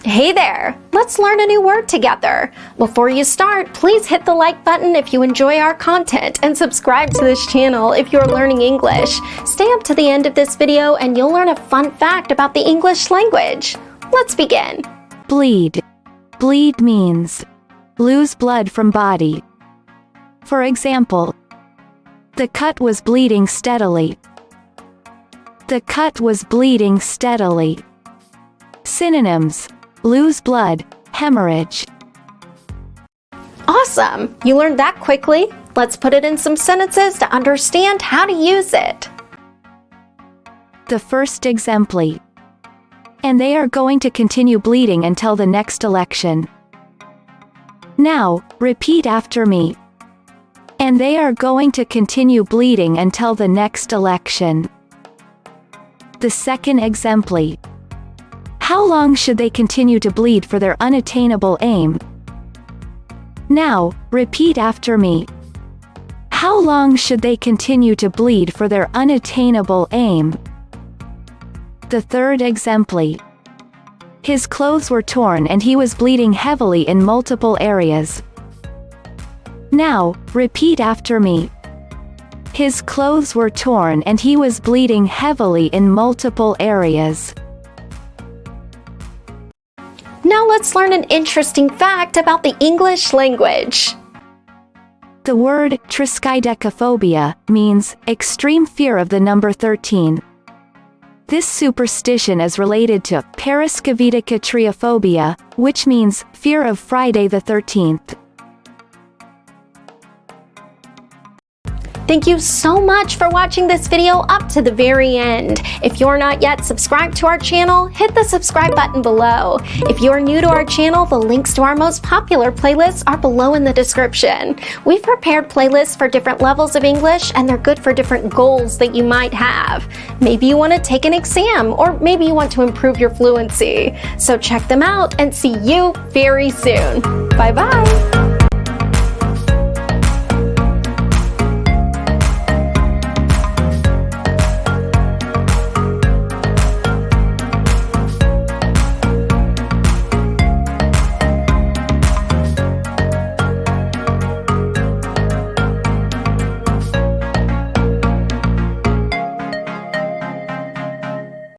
Hey there! Let's learn a new word together. Before you start, please hit the like button if you enjoy our content and subscribe to this channel if you're learning English. Stay up to the end of this video and you'll learn a fun fact about the English language. Let's begin. Bleed. Bleed means lose blood from body. For example, the cut was bleeding steadily. The cut was bleeding steadily. Synonyms: lose blood, hemorrhage. Awesome! You learned that quickly. Let's put it in some sentences to understand how to use it. The first exemplar. And they are going to continue bleeding until the next election. Now, repeat after me. And they are going to continue bleeding until the next election. The second exemplar. How long should they continue to bleed for their unattainable aim? Now, repeat after me. How long should they continue to bleed for their unattainable aim? The third exemplar. His clothes were torn and he was bleeding heavily in multiple areas. Now, repeat after me. His clothes were torn and he was bleeding heavily in multiple areas. Now let's learn an interesting fact about the English language. The word triskaidekaphobia means extreme fear of the number 13. This superstition is related to paraskavidikatriophobia, which means fear of Friday the 13th. Thank you so much for watching this video up to the very end. If you're not yet subscribed to our channel, hit the subscribe button below. If you're new to our channel, the links to our most popular playlists are below in the description. We've prepared playlists for different levels of English, and they're good for different goals that you might have. Maybe you want to take an exam, or maybe you want to improve your fluency. So check them out and see you very soon. Bye-bye.